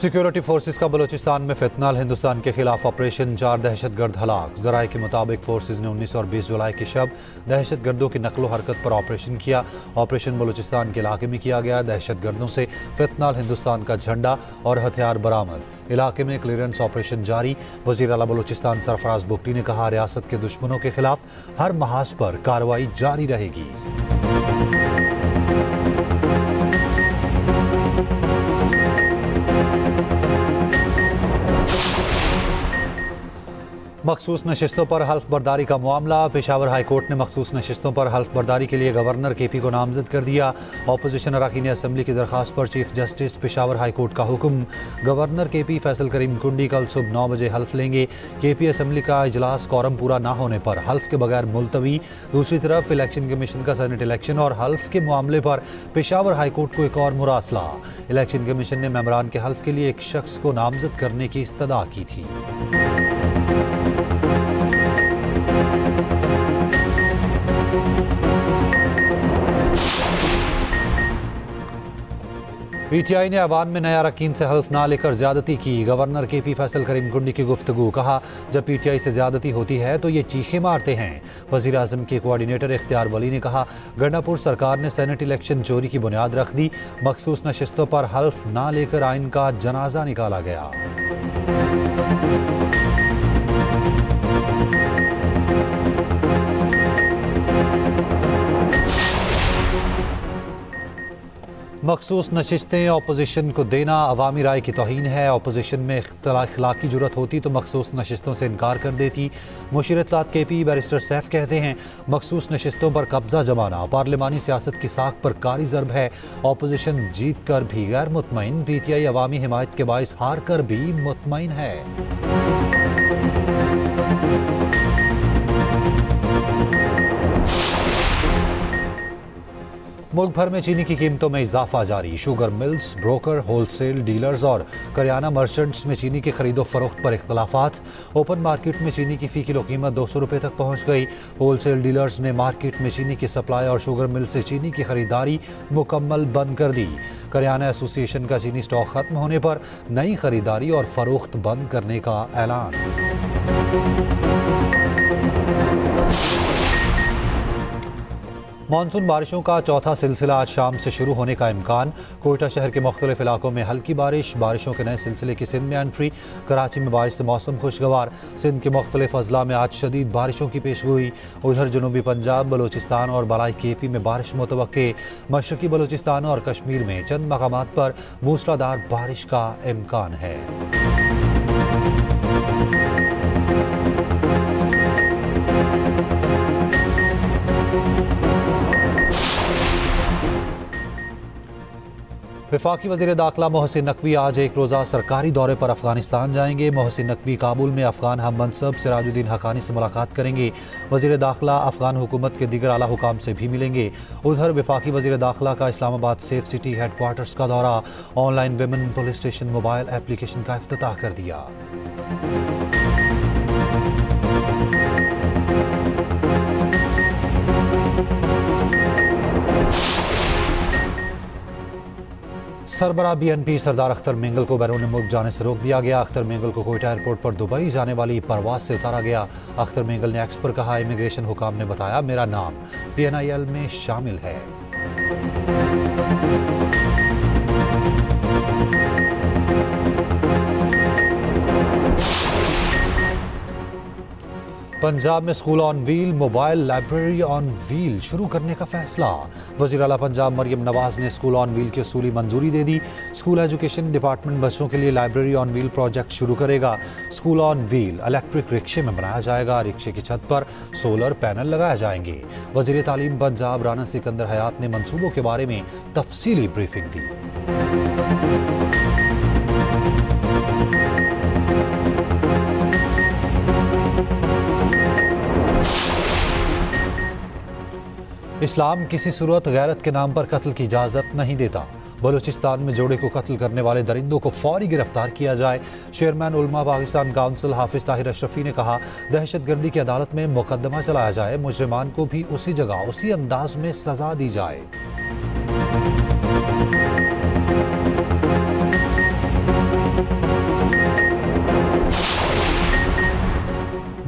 Security forces का बलूचिस्तान में फितनाल हिंदुस्तान के खिलाफ ऑपरेशन, 4 दहशतगर्द हलाक। जराये के मुताबिक फोर्सेस ने 19 और 20 जुलाई की शब दहशतगर्दों की नकलो हरकत पर ऑपरेशन किया। ऑपरेशन बलूचिस्तान के इलाके में किया गया। दहशतगर्दों से फितनाल हिंदुस्तान का झंडा और हथियार बरामद। इलाके में क्लियरेंस ऑपरेशन जारी। वज़ीर आला बलूचिस्तान सरफराज बुगटी ने कहा, रियासत के दुश्मनों के खिलाफ हर महाज पर कार्रवाई जारी रहेगी। मखसूस नशिस्तों पर हल्फ बर्दारी का मामला। पेशावर हाई कोर्ट ने मखसूस नशिस्तों पर हल्फ बर्दारी के लिए गवर्नर KP को नामजद कर दिया। अपोजिशन अरकान असम्बली की दरखास्त पर chief justice Peshawar high court का हुक्म। गवर्नर KP फैसल करीम कुंडी कल सुबह 9 बजे हल्फ लेंगे। KP असम्बली का इजलास कौरम पूरा ना होने पर हल्फ के बगैर मुलतवी। दूसरी तरफ इलेक्शन कमीशन का सेनेट इलेक्शन और हल्फ के मामले पर पेशावर हाई कोर्ट को एक और मुरासला। इलेक्शन कमीशन ने मेंबरान के हल्फ के लिए एक शख्स को नामजद करने की इस्तदा की थी। PTI ने अवान में नया अरकान से हल्फ ना लेकर ज्यादती की। गवर्नर KP फैसल करीम कुंडी की गुफ्तगू। कहा, जब PTI से ज्यादती होती है तो ये चीखे मारते हैं। वज़ीर आज़म के कोऑर्डिनेटर इख्तियार वली ने कहा, गंडापुर सरकार ने सेनेट इलेक्शन चोरी की बुनियाद रख दी। मखसूस नशिस्तों पर हल्फ ना लेकर आइन का जनाजा निकाला गया। मखसूस नशिस्तें अपोजिशन को देना अवामी राय की तौहीन है। अपोजिशन में इख्लाकी जुरत होती तो मखसूस नशिस्तों से इनकार कर देती। मुशीर इत्तलात KP बैरिस्टर सैफ कहते हैं, मखसूस नशिस्तों पर कब्जा जमाना पार्लिमानी सियासत की साख पर कारी ज़रब है। अपोजिशन जीत कर भी गैर मुतमईन, PTI अवामी हिमायत के बाइस हार कर भी मुतमईन है। मुल्क भर में चीनी की कीमतों में इजाफा जारी। Sugar mills, broker, wholesale dealers और करियाना मर्चेंट्स में चीनी की खरीदो फरोख्त पर इख्तलाफात। ओपन मार्केट में चीनी की फ़ी किलो कीमत 200 रुपये तक पहुँच गई। होलसेल डीलर्स ने मार्केट में चीनी की सप्लाई और शुगर मिल से चीनी की खरीदारी मुकम्मल बंद कर दी। करियाना एसोसिएशन का चीनी स्टॉक खत्म होने पर नई खरीदारी और फरोख्त बंद करने का ऐलान। मानसून बारिशों का चौथा सिलसिला आज शाम से शुरू होने का इम्कान। कोयटा शहर के मुख्तलिफ इलाकों में हल्की बारिशों के नए सिलसिले की सिंध में एंट्री। कराची में बारिश से मौसम खुशगवार। सिंध के मुख्तलिफ अजला में आज शदीद बारिशों की पेशगोई। उधर जनूबी पंजाब, बलूचिस्तान और बलाई KP में बारिश मुतवक्के। मशरकी बलूचिस्तान और कश्मीर में चंद मकामात पर मूसलाधार बारिश का इम्कान है। वफाकी वज़ीर दाखिला मोहसिन नकवी आज एक रोज़ा सरकारी दौरे पर अफगानिस्तान जाएंगे। मोहसिन नकवी काबुल में अफगान हम मनसब सिराजुद्दीन हकानी से मुलाकात करेंगे। वज़ीर दाखिला अफगान हुकूमत के दीगर आला हुकाम से भी मिलेंगे। उधर वफाकी वज़ीर दाखिला का इस्लामाबाद सेफ सिटी हेडक्वार्टर्स का दौरा। Online women police station mobile application का इफ्तिताह कर दिया। सरबराह BNP सरदार अख्तर मेंगल को बैरून मुल्क जाने से रोक दिया गया। अख्तर मेंगल को कोयटा एयरपोर्ट पर दुबई जाने वाली परवाज से उतारा गया। अख्तर मेंगल ने एक्स पर कहा, इमिग्रेशन हुकाम ने बताया मेरा नाम PNIL में शामिल है। पंजाब में school on wheel, mobile library on wheel शुरू करने का फैसला। वज़ीर आला पंजाब मरियम नवाज ने स्कूल ऑन व्हील की उसूली मंजूरी दे दी। स्कूल एजुकेशन डिपार्टमेंट बच्चों के लिए लाइब्रेरी ऑन व्हील प्रोजेक्ट शुरू करेगा। स्कूल ऑन व्हील इलेक्ट्रिक रिक्शे में बनाया जाएगा। रिक्शे की छत पर सोलर पैनल लगाए जाएंगे। वज़ीर तालीम पंजाब राना सिकंदर हयात ने मंसूबों के बारे में तफसीली ब्रीफिंग दी। इस्लाम किसी सूरत गैरत के नाम पर कत्ल की इजाज़त नहीं देता। बलूचिस्तान में जोड़े को कत्ल करने वाले दरिंदों को फौरी गिरफ्तार किया जाए। चेयरमैन उलमा पाकिस्तान काउंसिल हाफिज ताहिर अशरफी ने कहा, दहशतगर्दी की अदालत में मुकदमा चलाया जाए, मुजरिमान को भी उसी जगह उसी अंदाज में सजा दी जाए।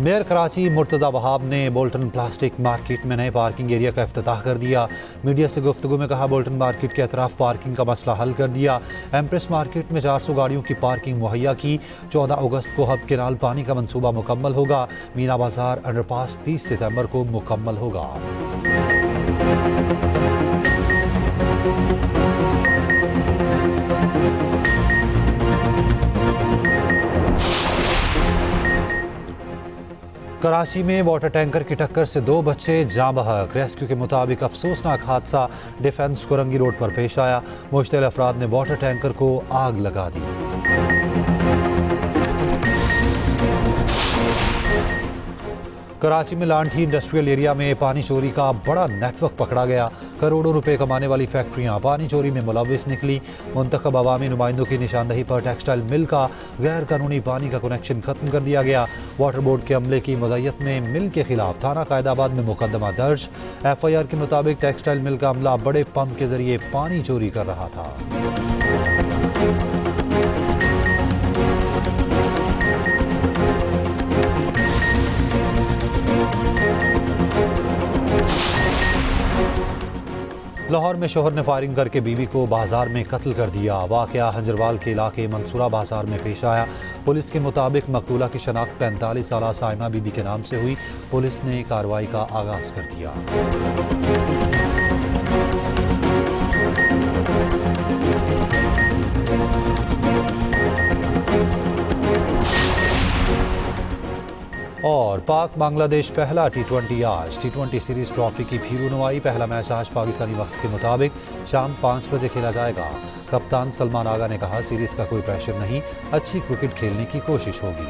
मेयर कराची मुर्तज़ा वहाब ने बोल्टन प्लास्टिक मार्केट में नए पार्किंग एरिया का इफ्तिताह कर दिया। मीडिया से गुफ्तगू में कहा, बोल्टन मार्केट के अतराफ पार्किंग का मसला हल कर दिया। एम्प्रेस मार्केट में 400 गाड़ियों की पार्किंग मुहैया की। 14 अगस्त को हब केनाल पानी का मंसूबा मुकम्मल होगा। मीना बाजार अंडरपास 30 सितंबर को मुकम्मल होगा। कराची में वाटर टैंकर की टक्कर से 2 बच्चे जाँ बहक। रेस्क्यू के मुताबिक अफसोसनाक हादसा डिफेंस कोरंगी रोड पर पेश आया। मुश्तल अफराद ने वाटर टैंकर को आग लगा दी। कराची में लांठी इंडस्ट्रियल एरिया में पानी चोरी का बड़ा नेटवर्क पकड़ा गया। करोड़ों रुपए कमाने वाली फैक्ट्रियां पानी चोरी में मुलविस निकली। मुंतखब अवामी नुमाइंदों की निशानदही पर टेक्सटाइल मिल का गैर कानूनी पानी का कनेक्शन खत्म कर दिया गया। वाटर बोर्ड के अमले की मदयत में मिल के खिलाफ थाना कायदाबाद में मुकदमा दर्ज। FIR के मुताबिक टेक्सटाइल मिल का अमला बड़े पंप के जरिए पानी चोरी कर रहा था। लाहौर में शोहर ने फायरिंग करके बीवी को बाजार में कत्ल कर दिया। वाकया हंजरवाल के इलाके मंसूरा बाजार में पेश आया। पुलिस के मुताबिक मकतूला की शनाख्त 45 साला साइमा बीबी के नाम से हुई। पुलिस ने कार्रवाई का आगाज कर दिया। और पाक बांग्लादेश पहला T20 आज। T20 सीरीज ट्रॉफी की फिर रुनवाई। पहला मैच आज पाकिस्तानी वक्त के मुताबिक शाम 5 बजे खेला जाएगा। कप्तान सलमान आगा ने कहा, सीरीज का कोई प्रेशर नहीं, अच्छी क्रिकेट खेलने की कोशिश होगी।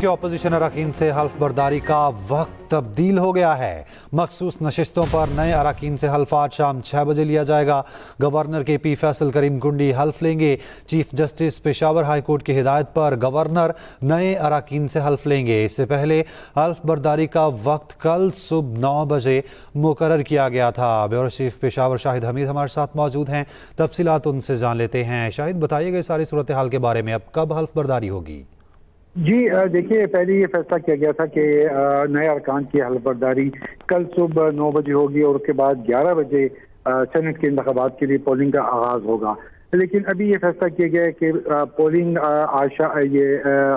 के अपोजिशन अरकान से हल्फ बर्दारी का वक्त तब्दील हो गया है। मखसूस नशिस्तों पर नए अरकान से हल्फ आज शाम 6 बजे लिया जाएगा। गवर्नर KP फैसल करीम कुंडी हल्फ लेंगे। Chief justice Peshawar high court की हिदायत पर गवर्नर नए अरकान से हल्फ लेंगे। इससे पहले हल्फ बर्दारी का वक्त कल सुबह 9 बजे मुकर्रर किया गया था। ब्यूरो चीफ पेशावर शाहिद हमीद हमारे साथ मौजूद हैं। तफसीलात उनसे जान लेते हैं। शाहिद, बताइएगा सारी सूरत हाल के बारे में, अब कब हल्फ बर्दारी होगी? जी देखिए, पहले ये फैसला किया गया था कि नए अरकान की हल्फ बर्दारी कल सुबह 9 बजे होगी और उसके बाद 11 बजे सेनेट के इंतखाबात के लिए पोलिंग का आगाज होगा। लेकिन अभी ये फैसला किया गया है कि पोलिंग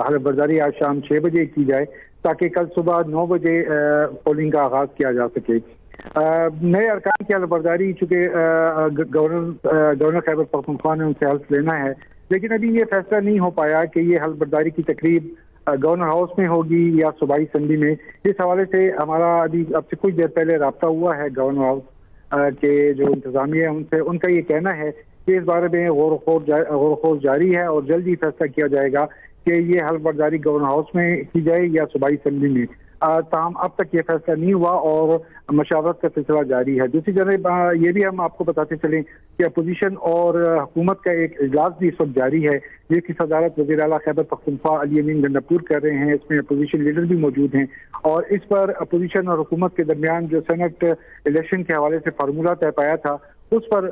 हल्फ बर्दारी आज शाम 6 बजे की जाए ताकि कल सुबह 9 बजे पोलिंग का आगाज किया जा सके। नए अरकान की हल्फ बर्दारी चूँकि गवर्नर खैबर पख्तूनख्वा ने उनसे हल्फ लेना है, लेकिन अभी ये फैसला नहीं हो पाया कि ये हल्फ बर्दारी की तकरीब गवर्नर हाउस में होगी या सूबाई असम्बली में। इस हवाले से हमारा अभी अब से कुछ देर पहले रब्ता हुआ है गवर्नर हाउस के जो इंतजामिया है उनसे। उनका ये कहना है कि इस बारे में गौर खोज जारी है और जल्द ही फैसला किया जाएगा कि ये हल्फ बर्दारी गवर्नर हाउस में की जाए या सूबाई असम्बली में। ताहम अब तक ये फैसला नहीं हुआ और मशावरत का सिलसिला जारी है। दूसरी जानब ये भी हम आपको बताते चलें कि अपोजिशन और हुकूमत का एक इजलास भी इस वक्त जारी है, जिसकी सदारत वज़ीर आला खैबर पख्तूनख्वा अली अमीन गंडापुर कर रहे हैं। इसमें अपोजिशन लीडर भी मौजूद हैं और इस पर अपोजिशन और हुकूमत के दरमियान जो सेनेट इलेक्शन के हवाले से फार्मूला तय पाया था उस पर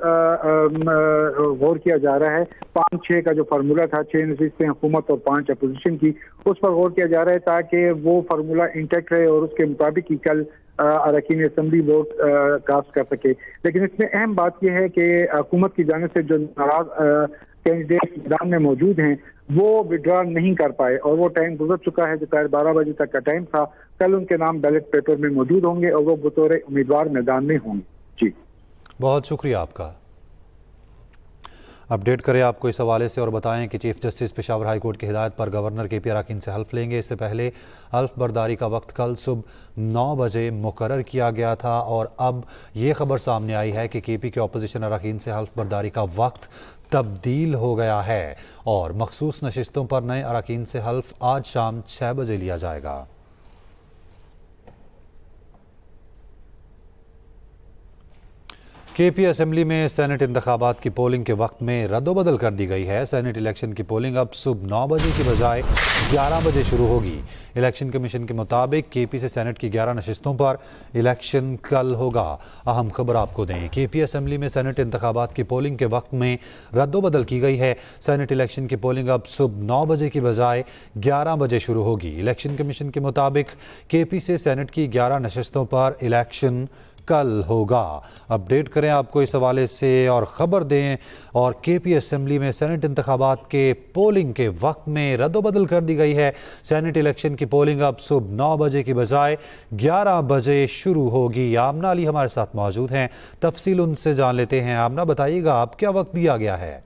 गौर किया जा रहा है। 5-6 का जो फार्मूला था, 6 नशिस्तें हुकूमत और 5 अपोजिशन की, उस पर गौर किया जा रहा है ताकि वो फार्मूला इंटैक्ट रहे और उसके मुताबिक ही कल अरकान असम्बली वोट कास्ट कर सके। लेकिन इसमें अहम बात यह है कि हुकूमत की जानिब से जो नाराज कैंडिडेट मैदान में मौजूद हैं वो विड्रॉ नहीं कर पाए और वो टाइम गुजर चुका है। दोपहर 12 बजे तक का टाइम था। कल उनके नाम बैलेट पेपर में मौजूद होंगे और वो बतौर उम्मीदवार मैदान में होंगे। जी, बहुत शुक्रिया आपका। अपडेट करें आपको इस हवाले से और बताएं कि chief justice Peshawar high court की हिदायत पर गवर्नर KP अरकान से हल्फ लेंगे। इससे पहले हल्फ बर्दारी का वक्त कल सुबह 9 बजे मुकर्रर किया गया था और अब ये खबर सामने आई है कि KP के अपोजिशन अरकान से हल्फ बर्दारी का वक्त तब्दील हो गया है और मखसूस नशिस्तों पर नए अरकान से हल्फ आज शाम 6 बजे लिया जाएगा। केपी असेंबली में सेनेट इंतखाबात की पोलिंग के वक्त में रद्दोबदल कर दी गई है। सेनेट इलेक्शन की पोलिंग अब सुबह 9 बजे की बजाय 11 बजे शुरू होगी। इलेक्शन कमीशन के मुताबिक केपी से सेनेट की 11 नशिस्तों पर इलेक्शन कल होगा। अहम खबर आपको दें, केपी असेंबली में सेनेट इंतखाबात की पोलिंग के वक्त में रद्दोबदल की गई है। सेनेट इलेक्शन की पोलिंग अब सुबह 9 बजे की बजाय 11 बजे शुरू होगी। इलेक्शन कमीशन के मुताबिक केपी से सेनेट की 11 नशिस्तों पर इलेक्शन कल होगा। अपडेट करें आपको इस हवाले से और ख़बर दें। और केपी असेंबली में सेनेट इंतखाबात के पोलिंग के वक्त में रद्दोबदल कर दी गई है। सेनेट इलेक्शन की पोलिंग अब सुबह 9 बजे की बजाय 11 बजे शुरू होगी। आमना अली हमारे साथ मौजूद हैं, तफसील उनसे जान लेते हैं। आमना, बताइएगा अब क्या वक्त दिया गया है?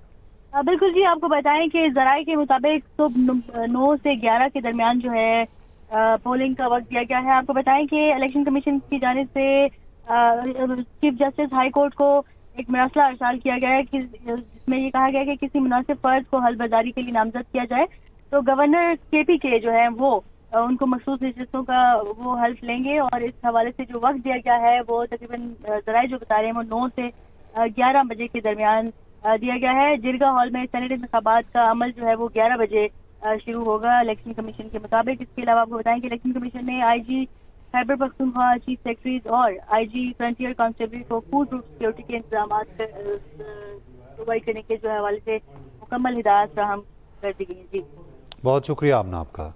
बिल्कुल जी, आपको बताएं कि जराये के मुताबिक सुबह 9 से 11 के दरमियान जो है पोलिंग का वक्त दिया गया है। आपको बताएं कि इलेक्शन कमीशन की जानिब से चीफ जस्टिस हाई कोर्ट को एक मसला अरसाल किया गया है कि जिसमें ये कहा गया है कि किसी मुनासिब फर्ज को हल्फबर्दारी के लिए नामजद किया जाए तो गवर्नर केपी के जो है वो उनको मखसूस नशिस्तों का वो हल्फ लेंगे। और इस हवाले से जो वक्त दिया गया है वो तकरीबन जराये जो बता रहे हैं वो 9 से 11 बजे के दरमियान दिया गया है। जिरगा हॉल में सेनेट इंतखाबात का अमल जो है वो 11 बजे शुरू होगा इलेक्शन कमीशन के मुताबिक। इसके अलावा आपको बताएं कि इलेक्शन कमीशन ने IG Khyber Pakhtunkhwa chief secretary और IG फ्रंटियर कांस्टेबल को फूड रूट सिक्योरिटी के इंतजाम प्रोवाइड करने के जो है हवाले से मुकम्मल हिदायत फ्राहम कर दी गई है। जी, बहुत शुक्रिया आमना आपका।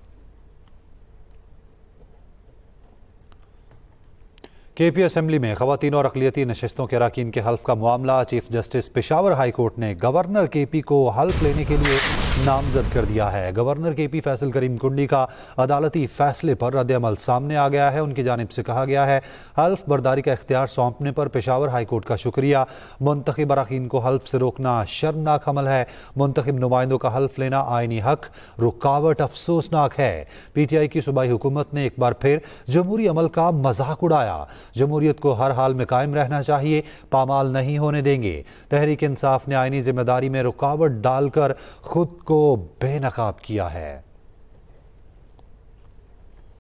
केपी असेंबली में खवातीन और अक़लियती नशिस्तों के अरकान के हल्फ का मामला, chief justice Peshawar high court ने गवर्नर केपी को हल्फ लेने के लिए नामजद कर दिया है। गवर्नर केपी फैसल करीम कुंडी का अदालती फैसले पर रद्द-ए-अमल सामने आ गया है। उनकी जानिब से कहा गया है, हल्फ बर्दारी का इख्तियार सौंपने पर पेशावर हाई कोर्ट का शुक्रिया। मुंतखब अरकान को हल्फ से रोकना शर्मनाक अमल है। मुंतखब नुमाइंदों का हल्फ लेना आईनी हक, रुकावट अफसोसनाक है। PTI की सूबाई हुकूमत ने एक बार फिर जमहूरी अमल का मजाक उड़ाया। जमहूरियत को हर हाल में कायम रहना चाहिए, पामाल नहीं होने देंगे। तहरीक इंसाफ ने आईनी जिम्मेदारी में रुकावट डालकर खुद को बेनकाब किया है।